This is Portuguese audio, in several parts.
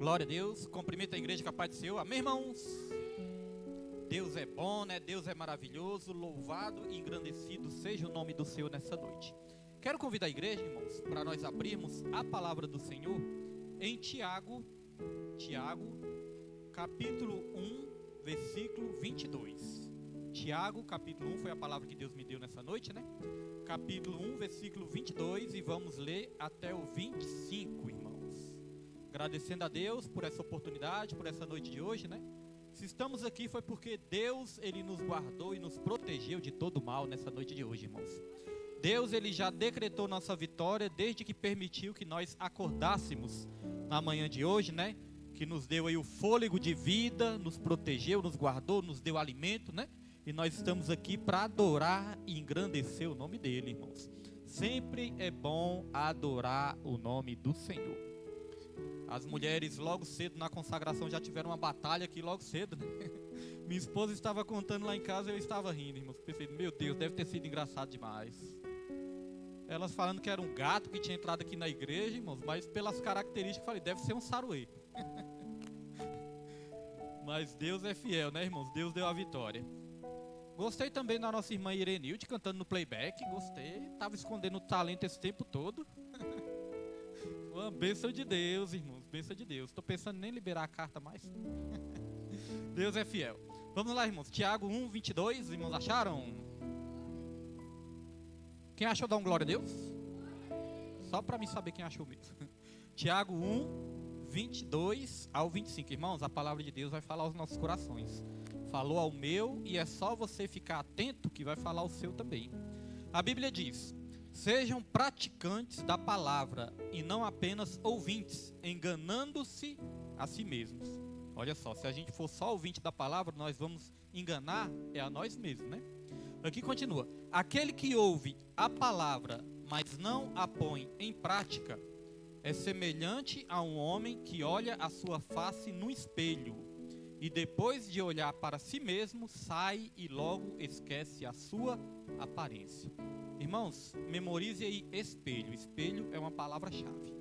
Glória a Deus, cumprimento a igreja com a paz do Senhor, amém, irmãos? Deus é bom, né? Deus é maravilhoso, louvado e engrandecido seja o nome do Senhor nessa noite. Quero convidar a igreja, irmãos, para nós abrirmos a palavra do Senhor em Tiago, capítulo 1, versículo 22. Tiago, capítulo 1, foi a palavra que Deus me deu nessa noite, né? Capítulo 1, versículo 22, e vamos ler até o 25, irmãos. Agradecendo a Deus por essa oportunidade, por essa noite de hoje, né? Se estamos aqui foi porque Deus, Ele nos guardou e nos protegeu de todo mal nessa noite de hoje, irmãos. Deus, Ele já decretou nossa vitória desde que permitiu que nós acordássemos na manhã de hoje, né? Que nos deu aí o fôlego de vida, nos protegeu, nos guardou, nos deu alimento, né? E nós estamos aqui para adorar e engrandecer o nome dEle, irmãos. Sempre é bom adorar o nome do Senhor. As mulheres logo cedo na consagração já tiveram uma batalha aqui logo cedo, né? Minha esposa estava contando lá em casa e eu estava rindo, irmãos. Pensei, meu Deus, deve ter sido engraçado demais. Elas falando que era um gato que tinha entrado aqui na igreja, irmãos, mas pelas características eu falei, deve ser um saruê. Mas Deus é fiel, né, irmãos? Deus deu a vitória. Gostei também da nossa irmã Irenilde cantando no playback, gostei. Estava escondendo o talento esse tempo todo. Uma bênção de Deus, irmãos, bênção de Deus. Estou pensando em nem liberar a carta mais. Deus é fiel. Vamos lá, irmãos. Tiago 1, 22, irmãos, acharam? Quem achou, dá um glória a Deus? Só para mim saber quem achou mesmo. Tiago 1, 22 ao 25. Irmãos, a palavra de Deus vai falar aos nossos corações. Falou ao meu e é só você ficar atento que vai falar ao seu também. A Bíblia diz: sejam praticantes da palavra e não apenas ouvintes, enganando-se a si mesmos. Olha só, se a gente for só ouvinte da palavra, nós vamos enganar a nós mesmos, né? Aqui continua: aquele que ouve a palavra, mas não a põe em prática, é semelhante a um homem que olha a sua face no espelho e depois de olhar para si mesmo, sai e logo esquece a sua aparência. Irmãos, memorize aí espelho. Espelho é uma palavra-chave.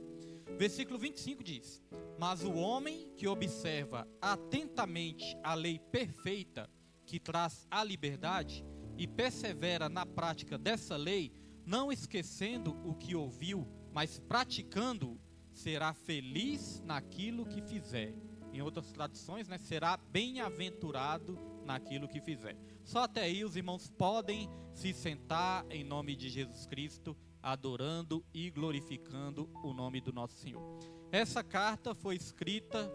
Versículo 25 diz: mas o homem que observa atentamente a lei perfeita que traz a liberdade e persevera na prática dessa lei, não esquecendo o que ouviu, mas praticando, será feliz naquilo que fizer. Em outras traduções, né, será bem-aventurado naquilo que fizer. Só até aí os irmãos podem se sentar em nome de Jesus Cristo, adorando e glorificando o nome do nosso Senhor. Essa carta foi escrita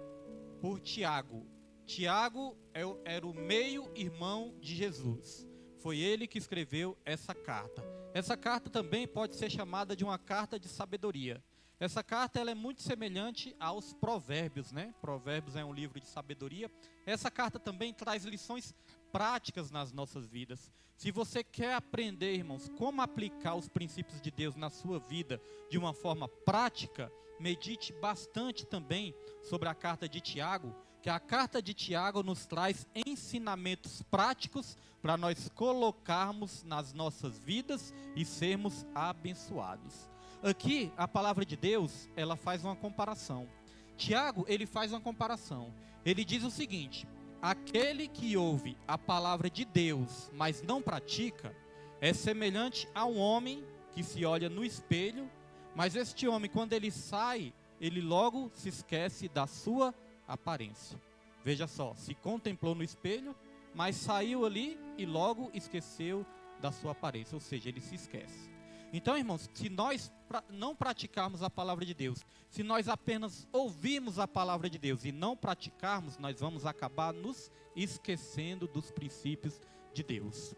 por Tiago. Tiago era o meio-irmão de Jesus. Foi ele que escreveu essa carta. Essa carta também pode ser chamada de uma carta de sabedoria. Essa carta ela é muito semelhante aos Provérbios, né? Provérbios é um livro de sabedoria. Essa carta também traz lições práticas nas nossas vidas. Se você quer aprender, irmãos, como aplicar os princípios de Deus na sua vida de uma forma prática, medite bastante também sobre a carta de Tiago, que a carta de Tiago nos traz ensinamentos práticos para nós colocarmos nas nossas vidas e sermos abençoados. Aqui, a palavra de Deus, ela faz uma comparação. Tiago, ele faz uma comparação. Ele diz o seguinte: aquele que ouve a palavra de Deus, mas não pratica, é semelhante a um homem que se olha no espelho, mas este homem, quando ele sai, ele logo se esquece da sua aparência. Veja só, se contemplou no espelho, mas saiu ali e logo esqueceu da sua aparência, ou seja, ele se esquece. Então, irmãos, se nós não praticarmos a palavra de Deus, se nós apenas ouvirmos a palavra de Deus e não praticarmos, nós vamos acabar nos esquecendo dos princípios de Deus.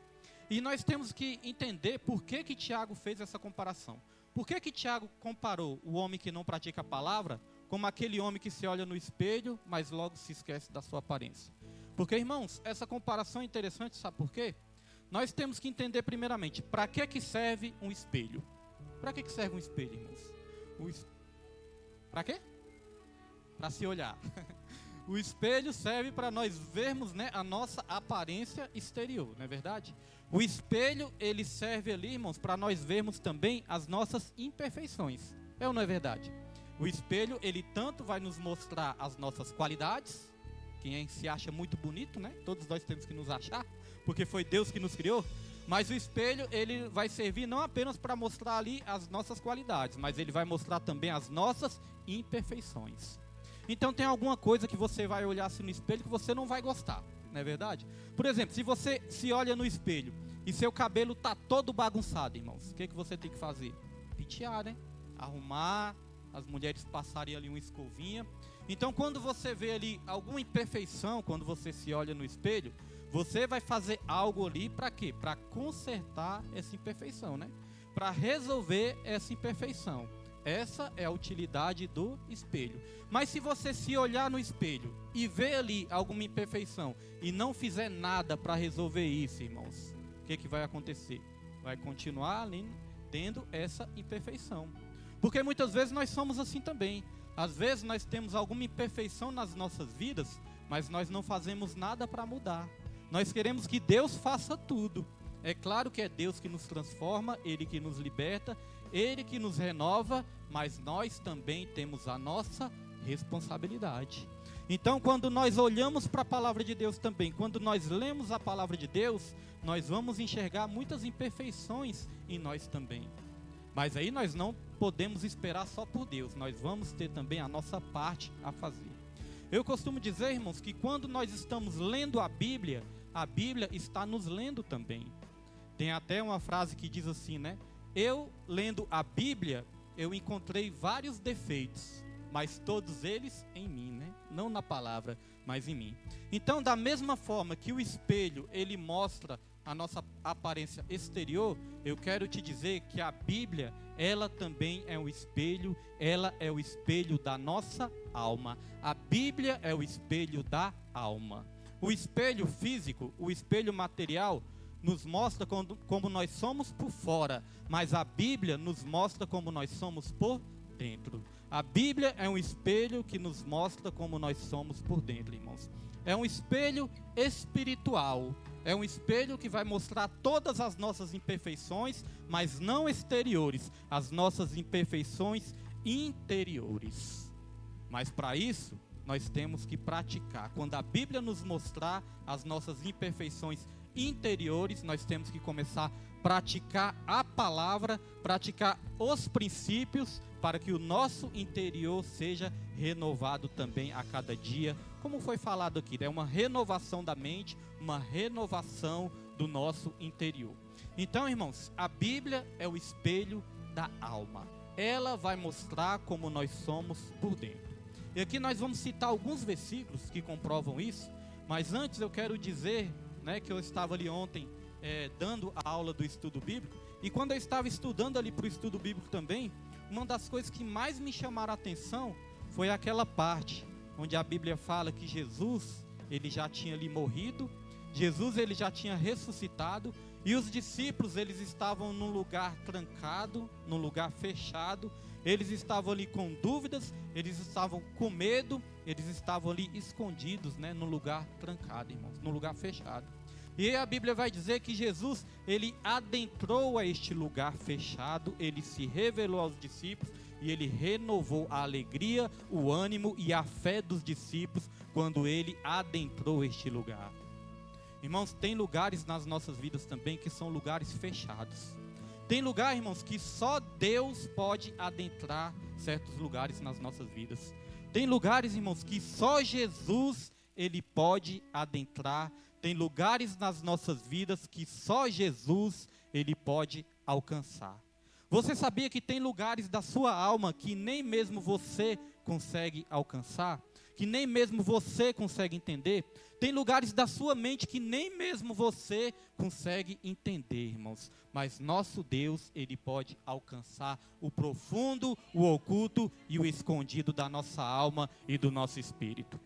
E nós temos que entender por que Tiago fez essa comparação. Por que Tiago comparou o homem que não pratica a palavra como aquele homem que se olha no espelho, mas logo se esquece da sua aparência? Porque, irmãos, essa comparação é interessante, sabe por quê? Nós temos que entender primeiramente, para que serve um espelho? Para que serve um espelho, irmãos? Para quê? Para se olhar. O espelho serve para nós vermos, né, a nossa aparência exterior, não é verdade? O espelho, ele serve ali, irmãos, para nós vermos também as nossas imperfeições. É ou não é verdade? O espelho, ele tanto vai nos mostrar as nossas qualidades, quem se acha muito bonito, né? Todos nós temos que nos achar, porque foi Deus que nos criou. Mas o espelho, ele vai servir não apenas para mostrar ali as nossas qualidades, mas ele vai mostrar também as nossas imperfeições. Então tem alguma coisa que você vai olhar assim no espelho que você não vai gostar, não é verdade? Por exemplo, se você se olha no espelho e seu cabelo está todo bagunçado, irmãos, o que você tem que fazer? Pentear, né? Arrumar, as mulheres passarem ali uma escovinha. Então quando você vê ali alguma imperfeição, quando você se olha no espelho, você vai fazer algo ali para quê? Para consertar essa imperfeição, né? Para resolver essa imperfeição. Essa é a utilidade do espelho. Mas se você se olhar no espelho e ver ali alguma imperfeição e não fizer nada para resolver isso, irmãos, o que vai acontecer? Vai continuar ali tendo essa imperfeição. Porque muitas vezes nós somos assim também. Às vezes nós temos alguma imperfeição nas nossas vidas, mas nós não fazemos nada para mudar. Nós queremos que Deus faça tudo. É claro que é Deus que nos transforma, Ele que nos liberta, Ele que nos renova, mas nós também temos a nossa responsabilidade. Então, quando nós olhamos para a palavra de Deus também, quando nós lemos a palavra de Deus, nós vamos enxergar muitas imperfeições em nós também. Mas aí nós não podemos esperar só por Deus, nós vamos ter também a nossa parte a fazer. Eu costumo dizer, irmãos, que quando nós estamos lendo a Bíblia está nos lendo também. Tem até uma frase que diz assim, né? Eu, lendo a Bíblia, eu encontrei vários defeitos, mas todos eles em mim, né? Não na palavra, mas em mim. Então, da mesma forma que o espelho, ele mostra a nossa aparência exterior, eu quero te dizer que a Bíblia, ela também é um espelho, ela é o espelho da nossa alma. A Bíblia é o espelho da alma. O espelho físico, o espelho material, nos mostra como nós somos por fora, mas a Bíblia nos mostra como nós somos por dentro. A Bíblia é um espelho que nos mostra como nós somos por dentro, irmãos. É um espelho espiritual, é um espelho que vai mostrar todas as nossas imperfeições, mas não exteriores, as nossas imperfeições interiores. Mas para isso, nós temos que praticar. Quando a Bíblia nos mostrar as nossas imperfeições interiores, nós temos que começar a praticar a palavra, praticar os princípios, para que o nosso interior seja renovado também a cada dia, como foi falado aqui, é uma renovação da mente, uma renovação do nosso interior. Então, irmãos, a Bíblia é o espelho da alma, ela vai mostrar como nós somos por dentro. E aqui nós vamos citar alguns versículos que comprovam isso, mas antes eu quero dizer, né, que eu estava ali ontem dando a aula do estudo bíblico, e quando eu estava estudando ali para o estudo bíblico também, uma das coisas que mais me chamaram a atenção foi aquela parte onde a Bíblia fala que Jesus, ele já tinha ali morrido, Jesus ele já tinha ressuscitado, e os discípulos eles estavam num lugar trancado, num lugar fechado, eles estavam ali com dúvidas, eles estavam com medo, eles estavam ali escondidos, né, num lugar trancado, irmãos, num lugar fechado. E aí a Bíblia vai dizer que Jesus, ele adentrou a este lugar fechado, ele se revelou aos discípulos e ele renovou a alegria, o ânimo e a fé dos discípulos quando ele adentrou este lugar. Irmãos, tem lugares nas nossas vidas também que são lugares fechados. Tem lugar, irmãos, que só Deus pode adentrar certos lugares nas nossas vidas. Tem lugares, irmãos, que só Jesus, ele pode adentrar. Tem lugares nas nossas vidas que só Jesus, ele pode alcançar. Você sabia que tem lugares da sua alma que nem mesmo você consegue alcançar? Que nem mesmo você consegue entender? Tem lugares da sua mente que nem mesmo você consegue entender, irmãos. Mas nosso Deus, ele pode alcançar o profundo, o oculto e o escondido da nossa alma e do nosso espírito.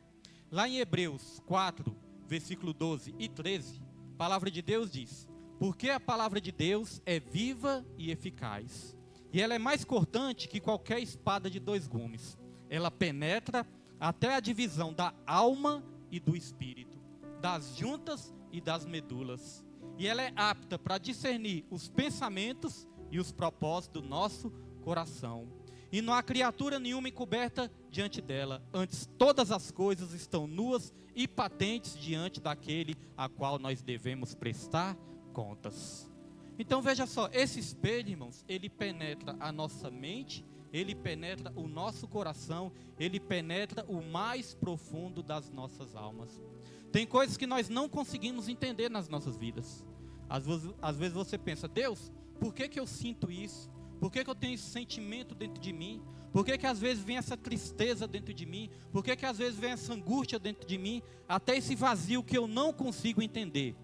Lá em Hebreus 4, versículo 12 e 13, a palavra de Deus diz: porque a palavra de Deus é viva e eficaz, e ela é mais cortante que qualquer espada de 2 gumes. Ela penetra até a divisão da alma e do espírito, das juntas e das medulas. E ela é apta para discernir os pensamentos e os propósitos do nosso coração. e não há criatura nenhuma encoberta diante dela. Antes, todas as coisas estão nuas e patentes diante daquele a qual nós devemos prestar contas. Então veja só, esse espelho, irmãos, ele penetra a nossa mente, ele penetra o nosso coração, ele penetra o mais profundo das nossas almas. Tem coisas que nós não conseguimos entender nas nossas vidas. Às vezes você pensa, Deus, por que eu sinto isso? Por que eu tenho esse sentimento dentro de mim? Por que às vezes vem essa tristeza dentro de mim? Por que às vezes vem essa angústia dentro de mim? Até esse vazio que eu não consigo entender.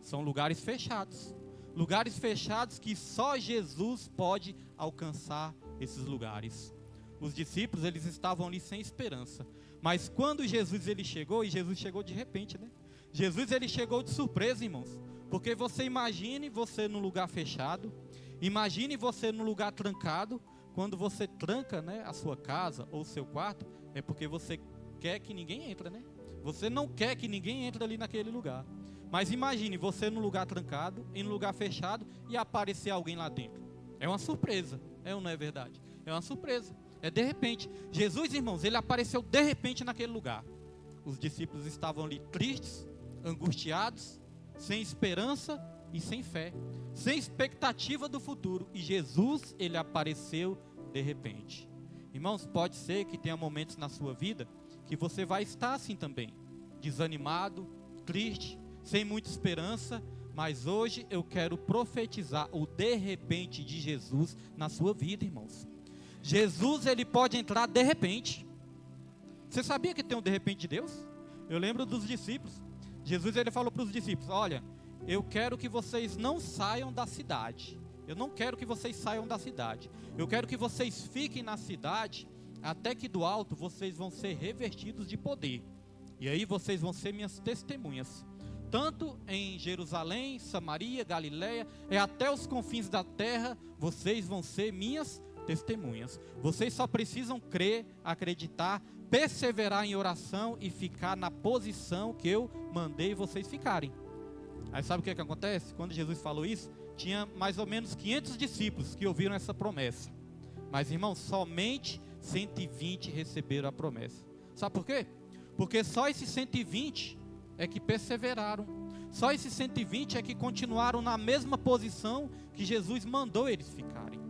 São lugares fechados. Lugares fechados que só Jesus pode alcançar esses lugares. Os discípulos, eles estavam ali sem esperança. Mas quando Jesus ele chegou, e Jesus chegou de repente, né? Jesus ele chegou de surpresa, irmãos. Porque você imagine você num lugar fechado. Imagine você num lugar trancado. Quando você tranca, né, a sua casa ou o seu quarto, é porque você quer que ninguém entre, né? Você não quer que ninguém entre ali naquele lugar. Mas imagine você num lugar trancado, em um lugar fechado e aparecer alguém lá dentro. É uma surpresa, é ou não é verdade? É uma surpresa, é de repente. Jesus, irmãos, ele apareceu de repente naquele lugar. Os discípulos estavam ali tristes, angustiados, sem esperança e sem fé, sem expectativa do futuro. E Jesus, ele apareceu de repente. Irmãos, pode ser que tenha momentos na sua vida que você vai estar assim também, desanimado, triste, sem muita esperança, mas hoje eu quero profetizar o de repente de Jesus na sua vida, irmãos. Jesus, ele pode entrar de repente. Você sabia que tem um de repente de Deus? Eu lembro dos discípulos. Jesus, ele falou para os discípulos, olha, eu quero que vocês não saiam da cidade. Eu não quero que vocês saiam da cidade. Eu quero que vocês fiquem na cidade, até que do alto vocês vão ser revestidos de poder. E aí vocês vão ser minhas testemunhas. Tanto em Jerusalém, Samaria, Galileia, até os confins da terra, vocês vão ser minhas testemunhas. Vocês só precisam crer, acreditar, perseverar em oração e ficar na posição que eu mandei vocês ficarem. Aí sabe o que acontece? Quando Jesus falou isso, tinha mais ou menos 500 discípulos que ouviram essa promessa. Mas, irmãos, somente 120 receberam a promessa. Sabe por quê? Porque só esses 120 é que perseveraram. Só esses 120 é que continuaram na mesma posição que Jesus mandou eles ficarem.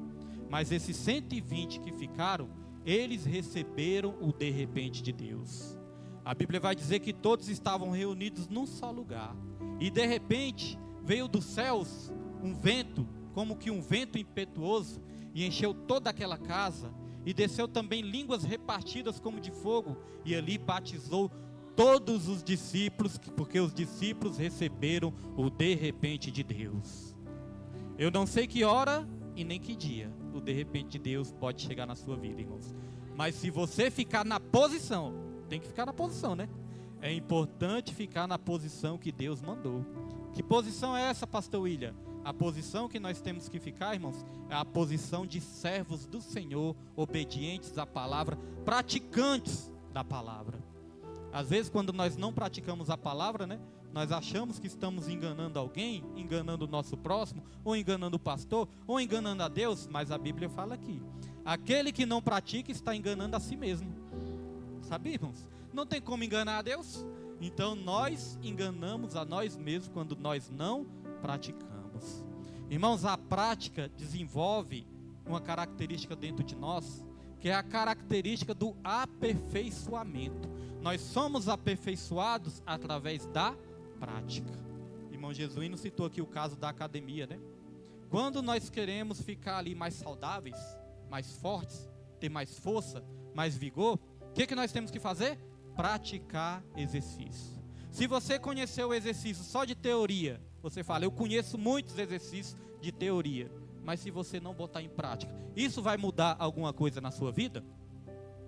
Mas esses 120 que ficaram, eles receberam o de repente de Deus. A Bíblia vai dizer que todos estavam reunidos num só lugar. E de repente veio dos céus um vento, como que um vento impetuoso, e encheu toda aquela casa. E desceu também línguas repartidas como de fogo, e ali batizou todos os discípulos, porque os discípulos receberam o de repente de Deus. Eu não sei que hora e nem que dia o de repente de Deus pode chegar na sua vida, irmãos. Mas se você ficar na posição, tem que ficar na posição, né? É importante ficar na posição que Deus mandou. Que posição é essa, pastor William? A posição que nós temos que ficar, irmãos, é a posição de servos do Senhor, obedientes à palavra, praticantes da palavra. Às vezes, quando nós não praticamos a palavra, né, nós achamos que estamos enganando alguém, enganando o nosso próximo, ou enganando o pastor, ou enganando a Deus, mas a Bíblia fala aqui, aquele que não pratica está enganando a si mesmo. Sabia, irmãos? Não tem como enganar a Deus. Então nós enganamos a nós mesmos quando nós não praticamos. Irmãos, a prática desenvolve uma característica dentro de nós, que é a característica do aperfeiçoamento. Nós somos aperfeiçoados através da prática. Irmão Jesuíno citou aqui o caso da academia, né? Quando nós queremos ficar ali mais saudáveis, mais fortes, ter mais força, mais vigor, o que nós temos que fazer? Praticar exercício. Se você conheceu o exercício só de teoria, você fala, eu conheço muitos exercícios de teoria, mas se você não botar em prática, isso vai mudar alguma coisa na sua vida?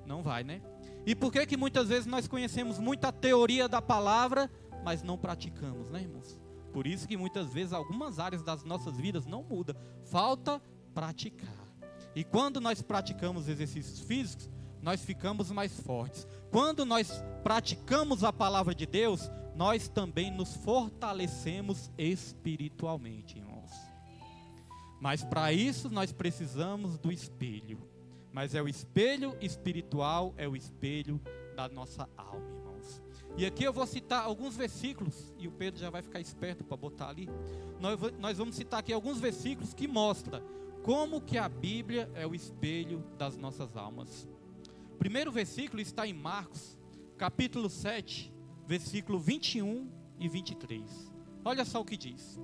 Não vai, né? E por que muitas vezes nós conhecemos muita teoria da palavra, mas não praticamos, né, irmãos? Por isso que muitas vezes algumas áreas das nossas vidas não mudam, falta praticar. E quando nós praticamos exercícios físicos, nós ficamos mais fortes. Quando nós praticamos a palavra de Deus, nós também nos fortalecemos espiritualmente, irmãos. Mas para isso nós precisamos do espelho. mas é o espelho espiritual, é o espelho da nossa alma, irmãos. E aqui eu vou citar alguns versículos, e o Pedro já vai ficar esperto para botar ali. Nós vamos citar aqui alguns versículos que mostram como que a Bíblia é o espelho das nossas almas. O primeiro versículo está em Marcos, capítulo 7, versículo 21 e 23. Olha só o que diz: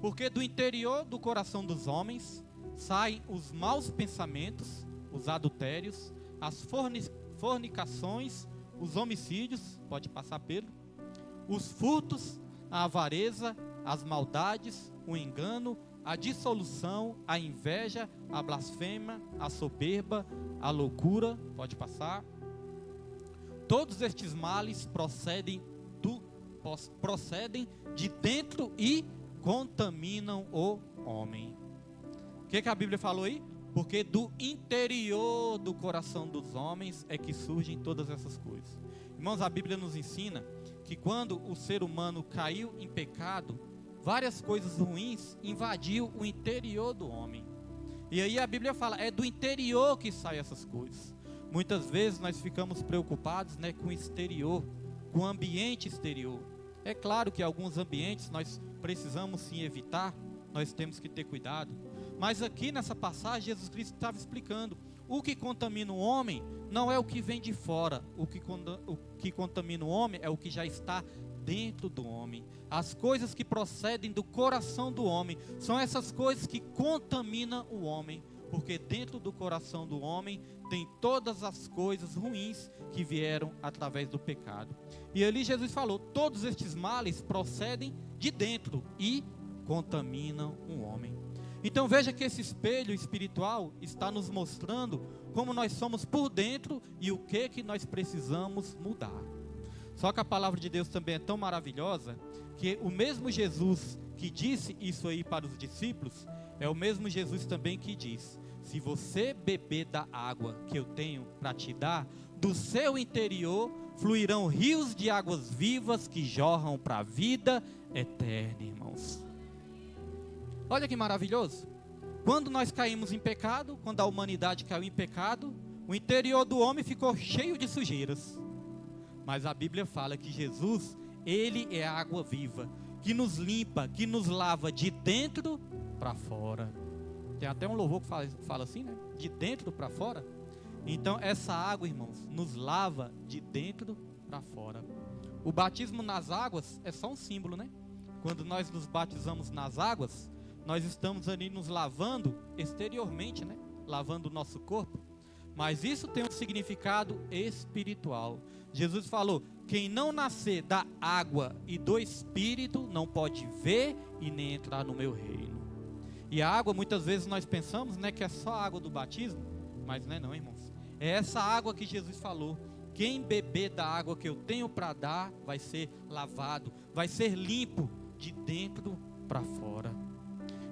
porque do interior do coração dos homens saem os maus pensamentos, os adultérios, as fornicações, os homicídios, pode passar Pedro, os furtos, a avareza, as maldades, o engano, a dissolução, a inveja, a blasfêmia, a soberba, a loucura, pode passar. Todos estes males procedem de dentro e contaminam o homem. O que a Bíblia falou aí? Porque do interior do coração dos homens é que surgem todas essas coisas. Irmãos, a Bíblia nos ensina que quando o ser humano caiu em pecado, várias coisas ruins invadiu o interior do homem. E aí a Bíblia fala, é do interior que saem essas coisas. Muitas vezes nós ficamos preocupados, com o exterior, com o ambiente exterior. É claro que alguns ambientes nós precisamos sim evitar, nós temos que ter cuidado. Mas aqui nessa passagem Jesus Cristo estava explicando, o que contamina o homem não é o que vem de fora, o que contamina o homem é o que já está dentro do homem. As coisas que procedem do coração do homem são essas coisas que contaminam o homem, porque dentro do coração do homem tem todas as coisas ruins que vieram através do pecado. E ali Jesus falou, todos estes males procedem de dentro e contaminam o homem. Então veja que esse espelho espiritual está nos mostrando como nós somos por dentro e o que nós precisamos mudar. Só que a palavra de Deus também é tão maravilhosa, que o mesmo Jesus que disse isso aí para os discípulos, é o mesmo Jesus também que diz, se você beber da água que eu tenho para te dar, do seu interior fluirão rios de águas vivas que jorram para a vida eterna, irmãos. Olha que maravilhoso. Quando nós caímos em pecado, quando a humanidade caiu em pecado, o interior do homem ficou cheio de sujeiras. Mas a Bíblia fala que Jesus, Ele é a água viva, que nos limpa, que nos lava de dentro para fora. Tem até um louvor que fala assim, de dentro para fora. Então essa água, irmãos, nos lava de dentro para fora. O batismo nas águas é só um símbolo, Quando nós nos batizamos nas águas, nós estamos ali nos lavando exteriormente, lavando o nosso corpo. Mas isso tem um significado espiritual. Jesus falou, quem não nascer da água e do Espírito não pode ver e nem entrar no meu reino. E a água, muitas vezes nós pensamos, que é só a água do batismo, mas não é não, irmãos. É essa água que Jesus falou, quem beber da água que eu tenho para dar, vai ser lavado, vai ser limpo de dentro para fora.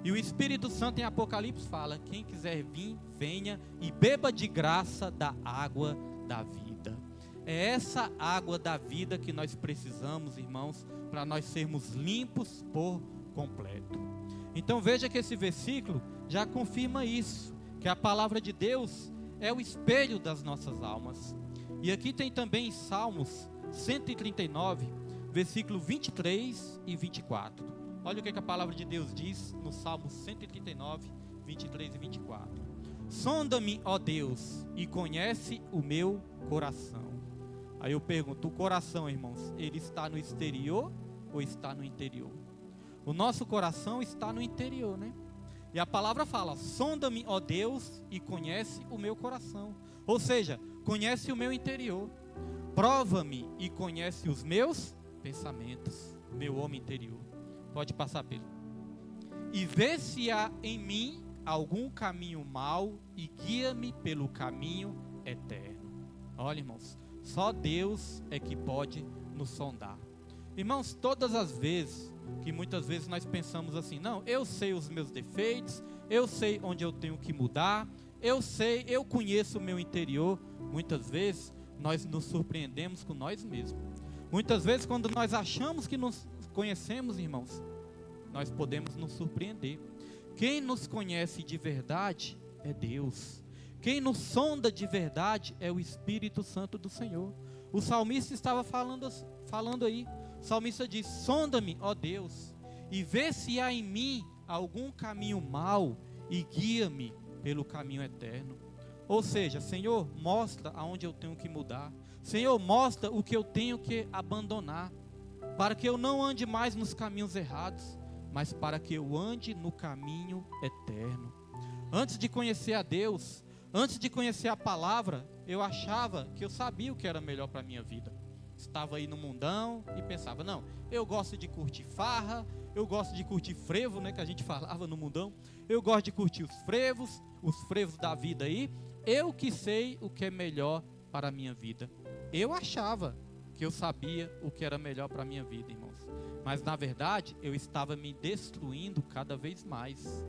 E o Espírito Santo em Apocalipse fala, quem quiser vir, venha e beba de graça da água da vida. É essa água da vida que nós precisamos, irmãos, para nós sermos limpos por completo. Então veja que esse versículo já confirma isso, que a palavra de Deus é o espelho das nossas almas. E aqui tem também Salmos 139, versículo 23 e 24. Olha o que a palavra de Deus diz no Salmo 139, 23 e 24. Sonda-me, ó Deus, e conhece o meu coração. Aí eu pergunto, o coração, irmãos, ele está no exterior ou está no interior? O nosso coração está no interior, E a palavra fala, sonda-me, ó Deus, e conhece o meu coração. Ou seja, conhece o meu interior. Prova-me e conhece os meus pensamentos, meu homem interior. Pode passar, Pedro. E vê se há em mim algum caminho mau e guia-me pelo caminho eterno. Olha, irmãos, só Deus é que pode nos sondar. Irmãos, todas as vezes que muitas vezes nós pensamos assim, não, eu sei os meus defeitos, eu sei onde eu tenho que mudar, eu conheço o meu interior. Muitas vezes nós nos surpreendemos com nós mesmos. Muitas vezes quando nós achamos que nos conhecemos, irmãos, nós podemos nos surpreender. Quem nos conhece de verdade é Deus. Quem nos sonda de verdade é o Espírito Santo do Senhor. O salmista estava falando aí. O salmista diz: sonda-me, ó Deus, e vê se há em mim algum caminho mau e guia-me pelo caminho eterno. Ou seja, Senhor, mostra aonde eu tenho que mudar. Senhor, mostra o que eu tenho que abandonar, para que eu não ande mais nos caminhos errados, mas para que eu ande no caminho eterno. Antes de conhecer a Deus, antes de conhecer a palavra, eu achava que eu sabia o que era melhor para a minha vida. Estava aí no mundão e pensava: não, eu gosto de curtir farra, eu gosto de curtir frevo, né, que a gente falava no mundão. Eu gosto de curtir os frevos da vida aí. Eu que sei o que é melhor para a minha vida. Eu achava que eu sabia o que era melhor para a minha vida, irmãos. Mas na verdade, eu estava me destruindo cada vez mais.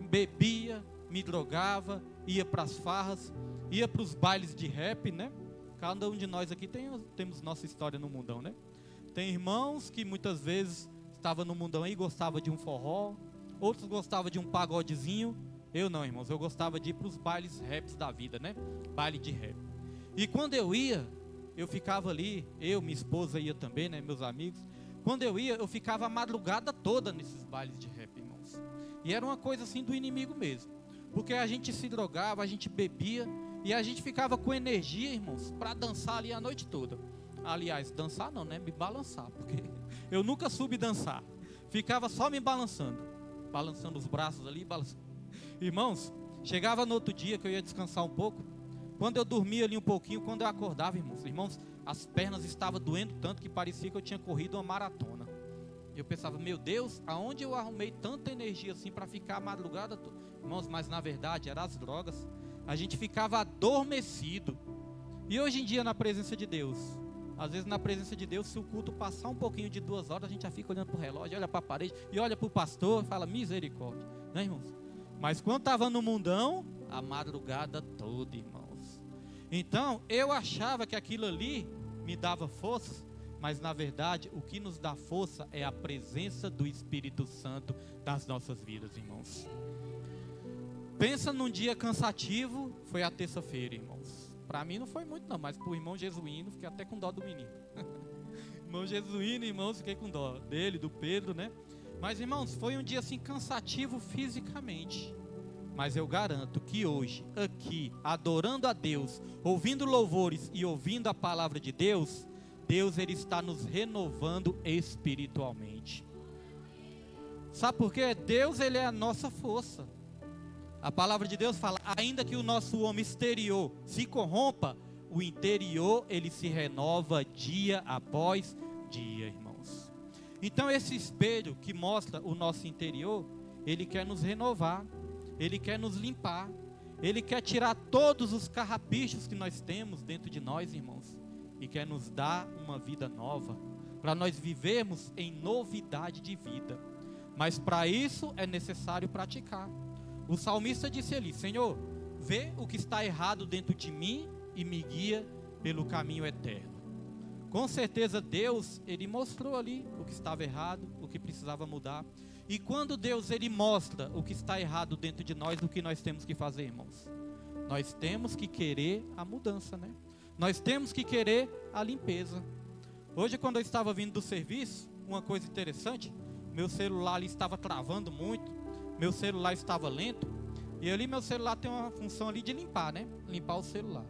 Bebia, me drogava, ia para as farras, ia para os bailes de rap, né? Cada um de nós aqui temos nossa história no mundão, né? Tem irmãos que muitas vezes estavam no mundão aí, gostava de um forró, outros gostavam de um pagodezinho. Eu não, irmãos, eu gostava de ir para os bailes raps da vida, né? Baile de rap. E quando eu ia, eu ficava ali, minha esposa ia também, né? Meus amigos. Quando eu ia, eu ficava a madrugada toda nesses bailes de rap, irmãos. E era uma coisa assim do inimigo mesmo. Porque a gente se drogava, a gente bebia e a gente ficava com energia, irmãos, para dançar ali a noite toda. Aliás, dançar não, né? Me balançar, porque eu nunca soube dançar. Ficava só me balançando os braços ali, balançando. Irmãos, chegava no outro dia que eu ia descansar um pouco. Quando eu dormia ali um pouquinho, quando eu acordava, irmãos, as pernas estavam doendo tanto que parecia que eu tinha corrido uma maratona. Eu pensava: meu Deus, aonde eu arrumei tanta energia assim para ficar a madrugada toda? Irmãos, mas na verdade eram as drogas. A gente ficava adormecido. E hoje em dia, na presença de Deus, às vezes na presença de Deus, se o culto passar um pouquinho de 2 horas, a gente já fica olhando para o relógio, olha para a parede e olha para o pastor e fala: misericórdia, né, irmãos? Mas quando estava no mundão, a madrugada toda, irmãos. Então, eu achava que aquilo ali me dava força, mas na verdade, o que nos dá força é a presença do Espírito Santo nas nossas vidas, irmãos. Pensa num dia cansativo, foi a terça-feira, irmãos. Para mim não foi muito não, mas para o irmão Jesuíno, fiquei até com dó do menino. Irmão Jesuíno, irmãos, fiquei com dó dele, do Pedro, né? Mas, irmãos, foi um dia assim cansativo fisicamente. Mas eu garanto que hoje, aqui, adorando a Deus, ouvindo louvores e ouvindo a palavra de Deus, Ele está nos renovando espiritualmente. Sabe por quê? Deus, Ele é a nossa força. A palavra de Deus fala: ainda que o nosso homem exterior se corrompa, o interior, ele se renova dia após dia, irmãos. Então esse espelho que mostra o nosso interior, ele quer nos renovar, ele quer nos limpar, ele quer tirar todos os carrapichos que nós temos dentro de nós, irmãos, e quer nos dar uma vida nova, para nós vivermos em novidade de vida. Mas para isso é necessário praticar. O salmista disse ali: Senhor, vê o que está errado dentro de mim e me guia pelo caminho eterno. Com certeza Deus, Ele mostrou ali o que estava errado, o que precisava mudar. E quando Deus, Ele mostra o que está errado dentro de nós, o que nós temos que fazer, irmãos? Nós temos que querer a mudança, né? Nós temos que querer a limpeza. Hoje, quando eu estava vindo do serviço, uma coisa interessante, meu celular ali estava travando muito, meu celular estava lento, e ali meu celular tem uma função ali de limpar, né? Limpar o celular.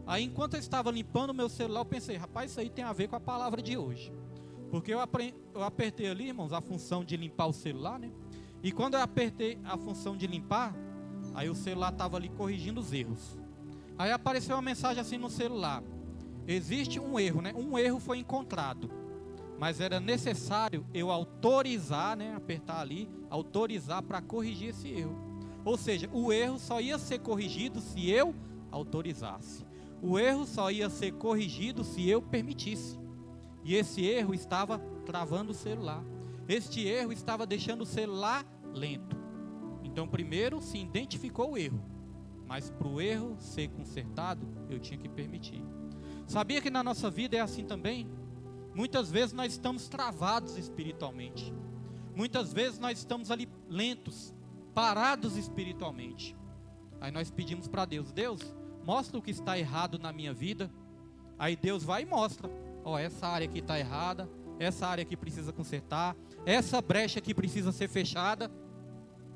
Aí enquanto eu estava limpando o meu celular, eu pensei: rapaz, isso aí tem a ver com a palavra de hoje. Porque eu apertei ali, irmãos, a função de limpar o celular, né? E quando eu apertei a função de limpar, aí o celular estava ali corrigindo os erros. Aí apareceu uma mensagem assim no celular: existe um erro, né? Um erro foi encontrado, mas era necessário eu autorizar, né? Apertar ali, autorizar para corrigir esse erro. Ou seja, o erro só ia ser corrigido se eu autorizasse. O erro só ia ser corrigido se eu permitisse. E esse erro estava travando o celular. Este erro estava deixando o celular lento. Então primeiro se identificou o erro, mas para o erro ser consertado, eu tinha que permitir. Sabia que na nossa vida é assim também? Muitas vezes nós estamos travados espiritualmente. Muitas vezes nós estamos ali lentos, parados espiritualmente. Aí nós pedimos para Deus, Deus, mostra o que está errado na minha vida. Aí Deus vai e mostra, ó, essa área aqui está errada, essa área aqui precisa consertar, essa brecha aqui precisa ser fechada.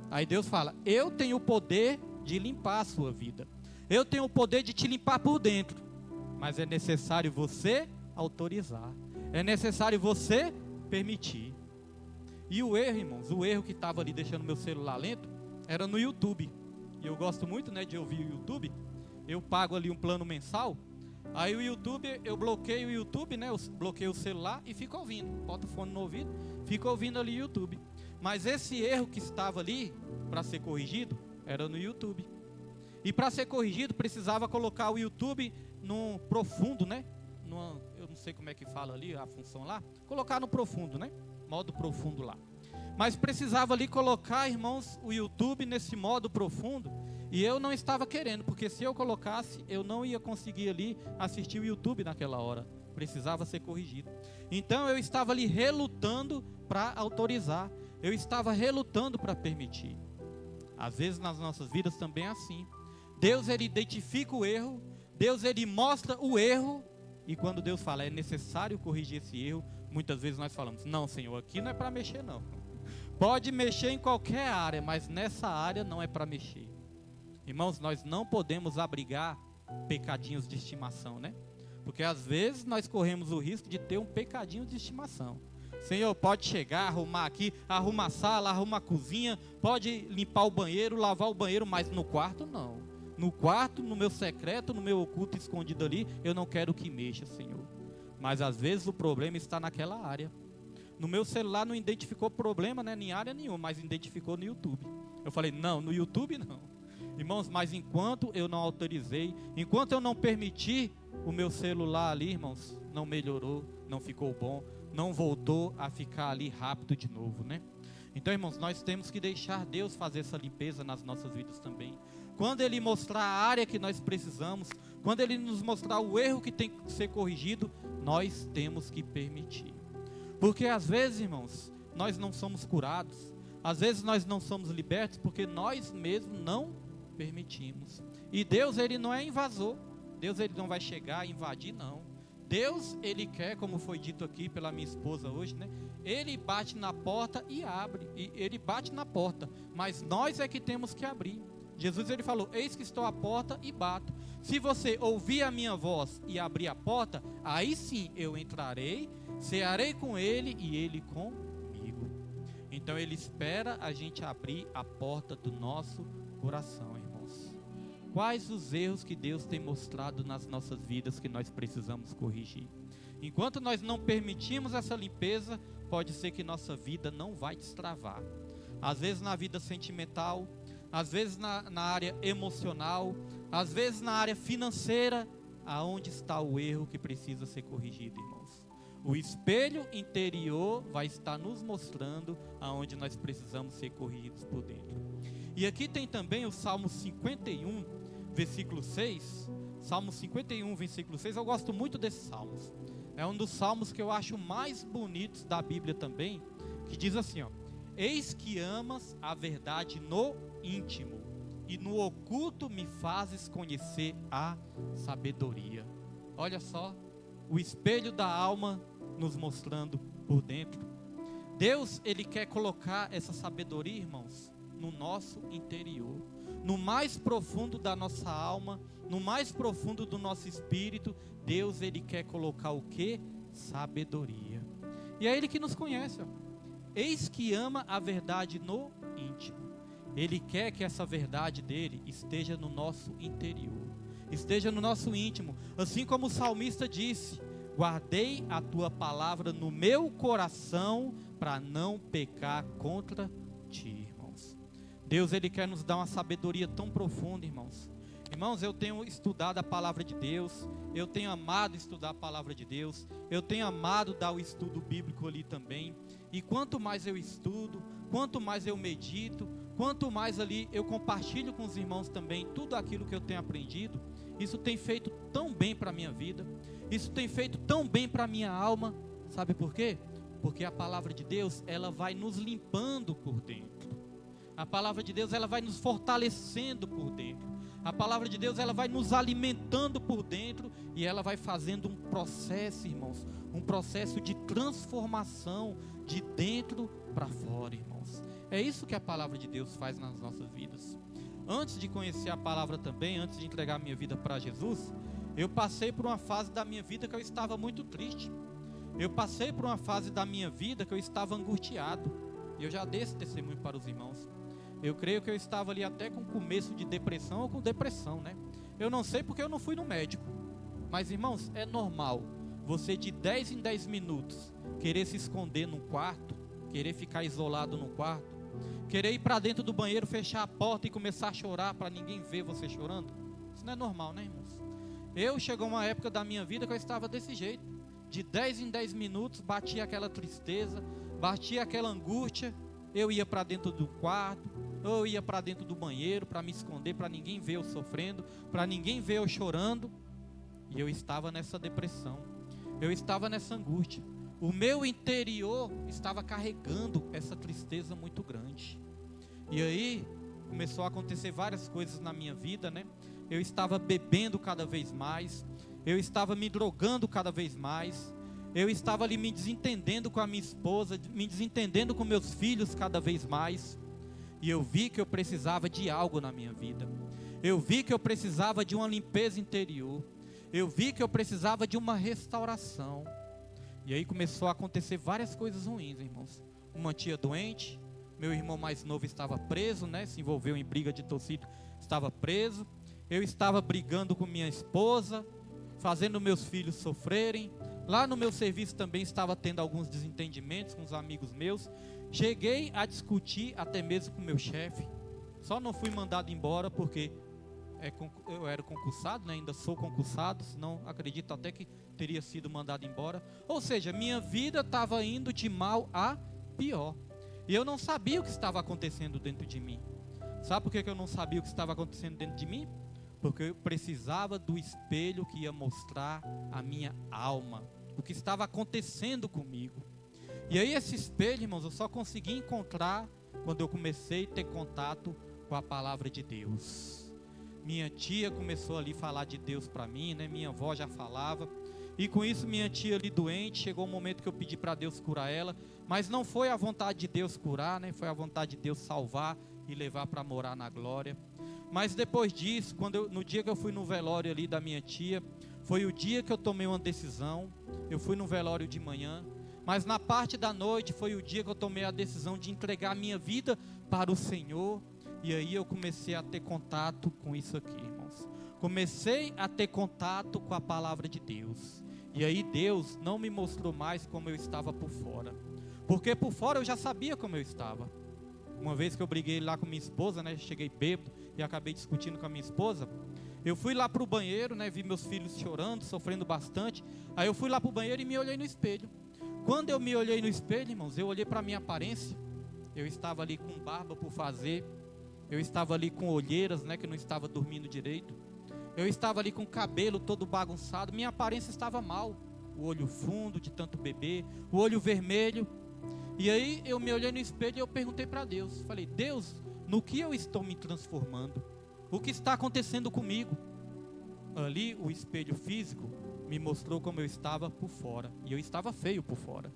Aí Deus fala, eu tenho o poder de limpar a sua vida, eu tenho o poder de te limpar por dentro, mas é necessário você autorizar, é necessário você permitir. E o erro, irmãos, o erro que estava ali deixando meu celular lento, era no YouTube. E eu gosto muito, né, de ouvir o YouTube. Eu pago ali um plano mensal. Aí o YouTube, eu bloqueio o YouTube, né, eu bloqueio o celular e fico ouvindo. Boto o fone no ouvido, fico ouvindo ali o YouTube. Mas esse erro que estava ali, para ser corrigido, era no YouTube. E para ser corrigido, precisava colocar o YouTube no profundo, né? Eu não sei como é que fala ali, a função lá. Colocar no profundo, né? Modo profundo lá. Mas precisava ali colocar, irmãos, o YouTube nesse modo profundo. E eu não estava querendo, porque se eu colocasse, eu não ia conseguir ali assistir o YouTube naquela hora. Precisava ser corrigido. Então eu estava ali relutando para autorizar. Eu estava relutando para permitir. Às vezes nas nossas vidas também é assim. Deus, ele identifica o erro. Deus, ele mostra o erro. E quando Deus fala, é necessário corrigir esse erro, muitas vezes nós falamos, não, Senhor, aqui não é para mexer não. Pode mexer em qualquer área, mas nessa área não é para mexer. Irmãos, nós não podemos abrigar pecadinhos de estimação, né? Porque às vezes nós corremos o risco de ter um pecadinho de estimação. Senhor, pode chegar, arrumar aqui, arruma a sala, arruma a cozinha, pode limpar o banheiro, lavar o banheiro, mas no quarto não. No quarto, no meu secreto, no meu oculto escondido ali, eu não quero que mexa, Senhor. Mas às vezes o problema está naquela área. No meu celular não identificou problema, né, em área nenhuma, mas identificou no YouTube. Eu falei, não, no YouTube não. Irmãos, mas enquanto eu não autorizei, enquanto eu não permiti, o meu celular ali, irmãos, não melhorou, não ficou bom, não voltou a ficar ali rápido de novo, né? Então, irmãos, nós temos que deixar Deus fazer essa limpeza nas nossas vidas também. Quando Ele mostrar a área que nós precisamos, quando Ele nos mostrar o erro que tem que ser corrigido, nós temos que permitir. Porque às vezes, irmãos, nós não somos curados, às vezes nós não somos libertos, porque nós mesmos não permitimos. E Deus, Ele não é invasor. Deus, Ele não vai chegar e invadir, não. Deus, Ele quer, como foi dito aqui pela minha esposa hoje, né? Ele bate na porta e abre. E Ele bate na porta, mas nós é que temos que abrir. Jesus, Ele falou, eis que estou à porta e bato. Se você ouvir a minha voz e abrir a porta, aí sim eu entrarei, cearei com Ele e Ele comigo. Então Ele espera a gente abrir a porta do nosso coração, irmãos. Quais os erros que Deus tem mostrado nas nossas vidas que nós precisamos corrigir? Enquanto nós não permitimos essa limpeza, pode ser que nossa vida não vai destravar. Às vezes na vida sentimental, às vezes na área emocional, às vezes na área financeira, aonde está o erro que precisa ser corrigido, irmãos? O espelho interior vai estar nos mostrando aonde nós precisamos ser corrigidos por dentro. E aqui tem também o Salmo 51, versículo 6. Salmo 51, versículo 6. Eu gosto muito desses salmos. É um dos salmos que eu acho mais bonitos da Bíblia também, que diz assim, ó: eis que amas a verdade no íntimo, e no oculto me fazes conhecer a sabedoria. Olha só, o espelho da alma nos mostrando por dentro. Deus, Ele quer colocar essa sabedoria, irmãos, no nosso interior, no mais profundo da nossa alma, no mais profundo do nosso espírito. Deus, Ele quer colocar o que? Sabedoria. E é Ele que nos conhece, ó. Eis que ama a verdade no íntimo. Ele quer que essa verdade dele esteja no nosso interior, esteja no nosso íntimo, assim como o salmista disse: guardei a tua palavra no meu coração para não pecar contra ti, irmãos. Deus, Ele quer nos dar uma sabedoria tão profunda, irmãos. Irmãos, eu tenho estudado a palavra de Deus, eu tenho amado estudar a palavra de Deus, eu tenho amado dar o estudo bíblico ali também. E quanto mais eu estudo, quanto mais eu medito, quanto mais ali eu compartilho com os irmãos também tudo aquilo que eu tenho aprendido, isso tem feito tão bem para a minha vida, isso tem feito tão bem para a minha alma. Sabe por quê? Porque a palavra de Deus, ela vai nos limpando por dentro. A palavra de Deus, ela vai nos fortalecendo por dentro. A palavra de Deus, ela vai nos alimentando por dentro e ela vai fazendo um processo, irmãos, um processo de transformação de dentro para fora, irmãos. É isso que a palavra de Deus faz nas nossas vidas. Antes de conhecer a palavra também, antes de entregar a minha vida para Jesus, eu passei por uma fase da minha vida que eu estava muito triste. Eu passei por uma fase da minha vida que eu estava angustiado. E eu já dei esse testemunho para os irmãos. Eu creio que eu estava ali até com começo de depressão ou com depressão, né? Eu não sei porque eu não fui no médico. Mas, irmãos, é normal você de 10 em 10 minutos querer se esconder num quarto, querer ficar isolado no quarto, querer ir para dentro do banheiro, fechar a porta e começar a chorar para ninguém ver você chorando. Isso não é normal, né, irmãos? Chegou uma época da minha vida que eu estava desse jeito. De 10 em 10 minutos batia aquela tristeza, batia aquela angústia. Eu ia para dentro do quarto, eu ia para dentro do banheiro para me esconder, para ninguém ver eu sofrendo, para ninguém ver eu chorando. E eu estava nessa depressão, eu estava nessa angústia. O meu interior estava carregando essa tristeza muito grande. E aí começou a acontecer várias coisas na minha vida, né? Eu estava bebendo cada vez mais, eu estava me drogando cada vez mais, eu estava ali me desentendendo com a minha esposa, me desentendendo com meus filhos cada vez mais. E eu vi que eu precisava de algo na minha vida. Eu vi que eu precisava de uma limpeza interior. Eu vi que eu precisava de uma restauração. E aí começou a acontecer várias coisas ruins, irmãos. Uma tia doente, meu irmão mais novo estava preso, né? Se envolveu em briga de torcida, estava preso. Eu estava brigando com minha esposa, fazendo meus filhos sofrerem. Lá no meu serviço também estava tendo alguns desentendimentos com os amigos meus. Cheguei a discutir até mesmo com meu chefe. Só não fui mandado embora porque eu era concursado, né? Ainda sou concursado, senão acredito até que teria sido mandado embora. Ou seja, minha vida estava indo de mal a pior. E eu não sabia o que estava acontecendo dentro de mim. Sabe por que eu não sabia o que estava acontecendo dentro de mim? Porque eu precisava do espelho que ia mostrar a minha alma, o que estava acontecendo comigo. E aí esse espelho, irmãos, eu só consegui encontrar quando eu comecei a ter contato com a palavra de Deus. Minha tia começou ali a falar de Deus para mim, né? Minha avó já falava. E com isso minha tia ali doente, chegou um momento que eu pedi para Deus curar ela. Mas não foi a vontade de Deus curar, né? Foi a vontade de Deus salvar e levar para morar na glória. Mas depois disso, no dia que eu fui no velório ali da minha tia, foi o dia que eu tomei uma decisão. Eu fui no velório de manhã, mas na parte da noite foi o dia que eu tomei a decisão de entregar a minha vida para o Senhor. E aí eu comecei a ter contato com isso aqui, irmãos. Comecei a ter contato com a palavra de Deus. E aí Deus não me mostrou mais como eu estava por fora. Porque por fora eu já sabia como eu estava. Uma vez que eu briguei lá com minha esposa, né? Cheguei bêbado e acabei discutindo com a minha esposa. Eu fui lá para o banheiro, né? Vi meus filhos chorando, sofrendo bastante. Aí eu fui lá para o banheiro e me olhei no espelho. Quando eu me olhei no espelho, irmãos, eu olhei para a minha aparência. Eu estava ali com barba por fazer. Eu estava ali com olheiras, né? Que não estava dormindo direito. Eu estava ali com o cabelo todo bagunçado. Minha aparência estava mal. O olho fundo de tanto beber, o olho vermelho. E aí eu me olhei no espelho e eu perguntei para Deus. Falei, Deus, no que eu estou me transformando? O que está acontecendo comigo? Ali o espelho físico me mostrou como eu estava por fora. E eu estava feio por fora.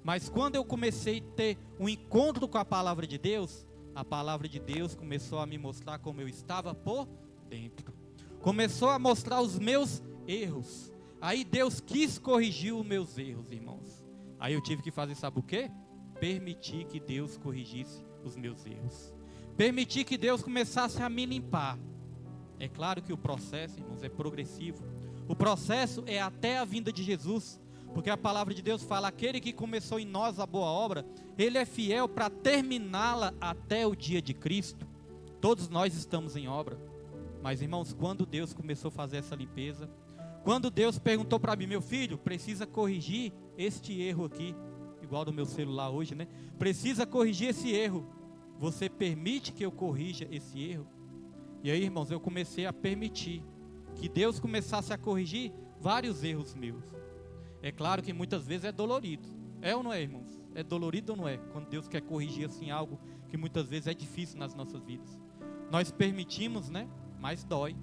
Mas quando eu comecei a ter um encontro com a palavra de Deus, a palavra de Deus começou a me mostrar como eu estava por dentro. Começou a mostrar os meus erros. Aí Deus quis corrigir os meus erros, irmãos. Aí eu tive que fazer, sabe o quê? Permitir que Deus corrigisse os meus erros. Permitir que Deus começasse a me limpar. É claro que o processo, irmãos, é progressivo. O processo é até a vinda de Jesus. Porque a palavra de Deus fala, aquele que começou em nós a boa obra, Ele é fiel para terminá-la até o dia de Cristo. Todos nós estamos em obra. Mas, irmãos, quando Deus começou a fazer essa limpeza, quando Deus perguntou para mim, meu filho, precisa corrigir este erro aqui, igual do meu celular hoje, né? Precisa corrigir esse erro. Você permite que eu corrija esse erro? E aí, irmãos, eu comecei a permitir que Deus começasse a corrigir vários erros meus. É claro que muitas vezes é dolorido. É ou não é, irmãos? É dolorido ou não é? Quando Deus quer corrigir assim algo que muitas vezes é difícil nas nossas vidas. Nós permitimos, né? mas dói.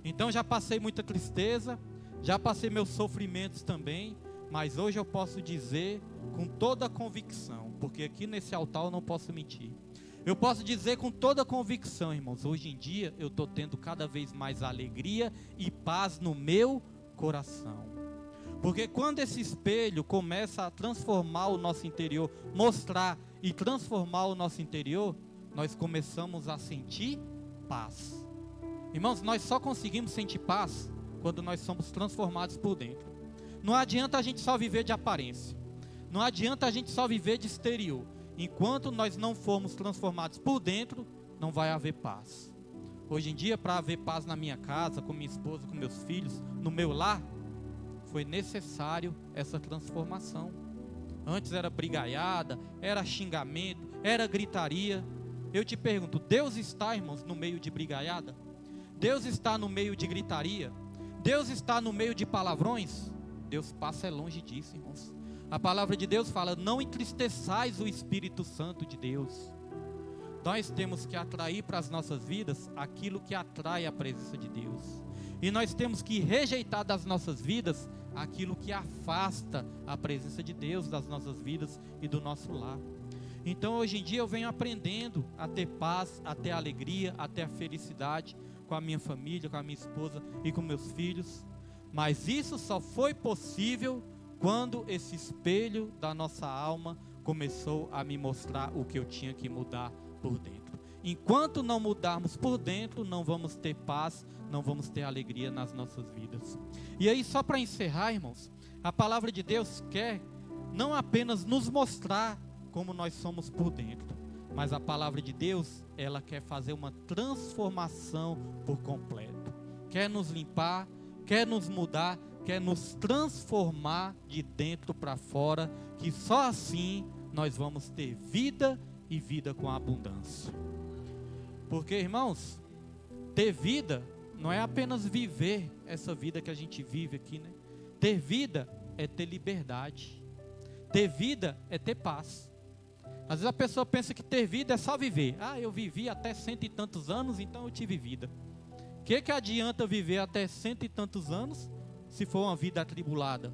Então já passei muita tristeza, já passei meus sofrimentos também, mas hoje eu posso dizer com toda a convicção, porque aqui nesse altar eu não posso mentir. Eu posso dizer com toda a convicção, irmãos, hoje em dia eu estou tendo cada vez mais alegria e paz no meu coração. Porque quando esse espelho começa a transformar o nosso interior, mostrar e transformar o nosso interior, nós começamos a sentir paz. Irmãos, nós só conseguimos sentir paz quando nós somos transformados por dentro. Não adianta a gente só viver de aparência. Não adianta a gente só viver de exterior. Enquanto nós não formos transformados por dentro, não vai haver paz. Hoje em dia, para haver paz na minha casa, com minha esposa, com meus filhos, no meu lar, foi necessário essa transformação. Antes era brigaiada, era xingamento, era gritaria. Eu te pergunto, Deus está, irmãos, no meio de brigaiada? Deus está no meio de gritaria? Deus está no meio de palavrões? Deus passa longe disso, irmãos. A palavra de Deus fala, não entristeçais o Espírito Santo de Deus. Nós temos que atrair para as nossas vidas aquilo que atrai a presença de Deus. E nós temos que rejeitar das nossas vidas aquilo que afasta a presença de Deus das nossas vidas e do nosso lar. Então hoje em dia eu venho aprendendo a ter paz, a ter alegria, a ter a felicidade com a minha família, com a minha esposa e com meus filhos. Mas isso só foi possível quando esse espelho da nossa alma começou a me mostrar o que eu tinha que mudar por dentro. Enquanto não mudarmos por dentro, não vamos ter paz, não vamos ter alegria nas nossas vidas. E aí, só para encerrar, irmãos, a palavra de Deus quer não apenas nos mostrar como nós somos por dentro, mas a palavra de Deus, ela quer fazer uma transformação por completo. Quer nos limpar, quer nos mudar, quer nos transformar de dentro para fora, que só assim nós vamos ter vida e vida com abundância. Porque, irmãos, ter vida não é apenas viver essa vida que a gente vive aqui, né? Ter vida é ter liberdade. Ter vida é ter paz. Às vezes a pessoa pensa que ter vida é só viver. Ah, eu vivi até 100 e tantos anos, então eu tive vida. O que adianta viver até 100 e tantos anos se for uma vida atribulada,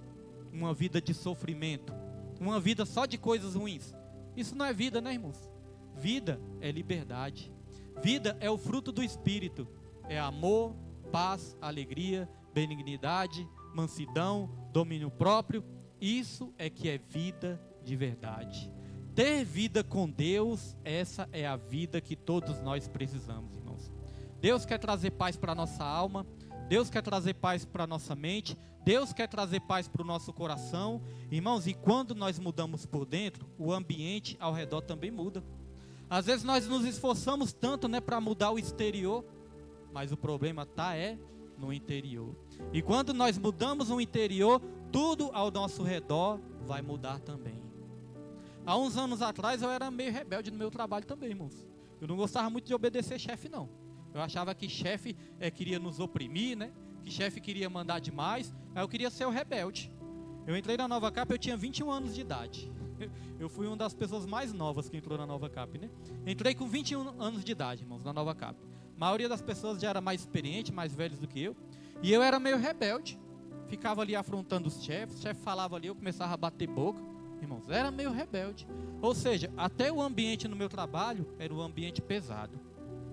uma vida de sofrimento, uma vida só de coisas ruins? Isso não é vida, né, irmãos? Vida é liberdade. Vida é o fruto do Espírito. É amor, paz, alegria, benignidade, mansidão, domínio próprio. Isso é que é vida de verdade. Ter vida com Deus, essa é a vida que todos nós precisamos, irmãos. Deus quer trazer paz para a nossa alma. Deus quer trazer paz para a nossa mente. Deus quer trazer paz para o nosso coração. Irmãos, e quando nós mudamos por dentro, o ambiente ao redor também muda. Às vezes nós nos esforçamos tanto, né, para mudar o exterior, mas o problema está no interior. E quando nós mudamos o interior, tudo ao nosso redor vai mudar também. Há uns anos atrás eu era meio rebelde no meu trabalho também, irmãos. Eu não gostava muito de obedecer chefe, não. Eu achava que chefe queria nos oprimir, né? Que chefe queria mandar demais. Aí eu queria ser o rebelde. Eu entrei na Nova Cap, eu tinha 21 anos de idade. Eu fui uma das pessoas mais novas que entrou na Nova Cap, né? Entrei com 21 anos de idade, irmãos, na Nova Cap. A maioria das pessoas já era mais experiente, mais velhos do que eu. E eu era meio rebelde. Ficava ali afrontando os chefes. O chefe falava ali, eu começava a bater boca. Irmãos, era meio rebelde. Ou seja, até o ambiente no meu trabalho era um ambiente pesado.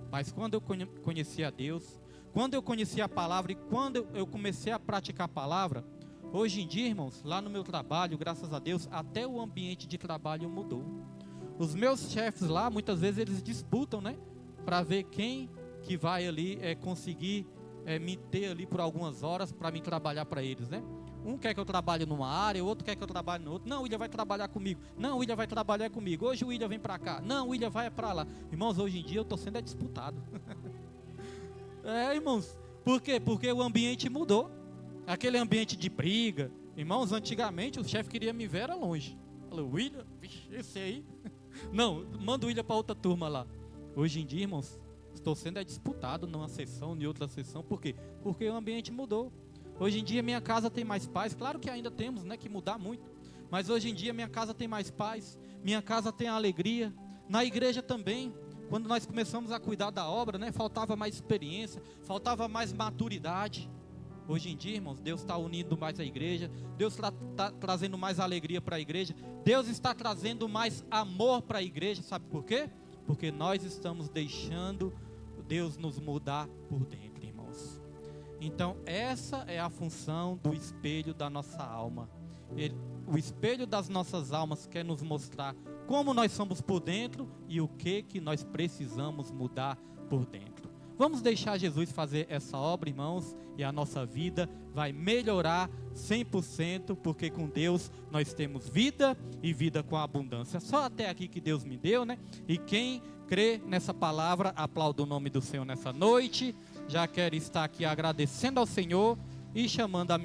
Mas quando eu conheci a Deus, quando eu conheci a palavra e quando eu comecei a praticar a palavra, hoje em dia, irmãos, lá no meu trabalho, graças a Deus, até o ambiente de trabalho mudou. Os meus chefes lá, muitas vezes eles disputam, né? Para ver quem que vai ali conseguir me ter ali por algumas horas para me trabalhar para eles, né? Um quer que eu trabalhe numa área, o outro quer que eu trabalhe no outro. Não, o William vai trabalhar comigo. Não, o William vai trabalhar comigo. Hoje o William vem para cá. Não, o William vai para lá. Irmãos, hoje em dia eu estou sendo disputado. Irmãos. Por quê? Porque o ambiente mudou. Aquele ambiente de briga. Irmãos, antigamente o chefe queria me ver era longe. Falou, William, esse aí. Não, manda o William para outra turma lá. Hoje em dia, irmãos, estou sendo disputado numa sessão, em outra sessão. Por quê? Porque o ambiente mudou. Hoje em dia minha casa tem mais paz. Claro que ainda temos, né, que mudar muito. Mas hoje em dia minha casa tem mais paz. Minha casa tem alegria. Na igreja também. Quando nós começamos a cuidar da obra, né, faltava mais experiência, faltava mais maturidade. Hoje em dia, irmãos, Deus está unindo mais a igreja, Deus está trazendo mais alegria para a igreja, Deus está trazendo mais amor para a igreja, sabe por quê? Porque nós estamos deixando Deus nos mudar por dentro, irmãos. Então, essa é a função do espelho da nossa alma. O espelho das nossas almas quer nos mostrar como nós somos por dentro e o que nós precisamos mudar por dentro. Vamos deixar Jesus fazer essa obra, irmãos, e a nossa vida vai melhorar 100%, porque com Deus nós temos vida e vida com abundância. Só até aqui que Deus me deu, né? E quem crê nessa palavra, aplauda o nome do Senhor nessa noite. Já quero estar aqui agradecendo ao Senhor e chamando a minha